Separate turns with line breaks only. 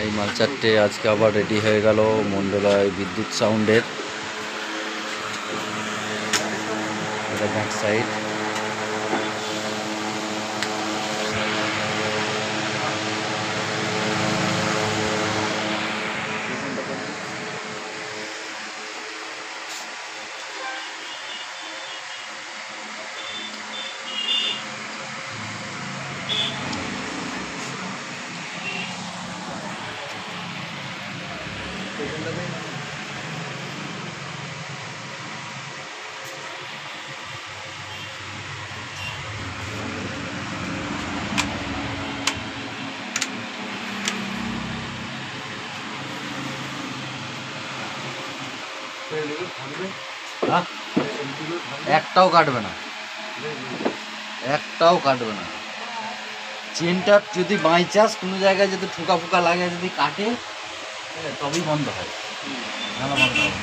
এই মাল চারটে আজকে আবার রেডি হয়ে গেল মন্ডলায় বিদ্যুৎ সাউন্ডের। এটা ব্যাক সাইড। একটাও কাটবে না, একটাও কাটবে না। চেনটা যদি বাই চান্স কোনো জায়গায় যদি ঠোকা ফোকা লাগে, যদি কাটে তবেই বন্ধ হয়, নাহলে বন্ধ হবে।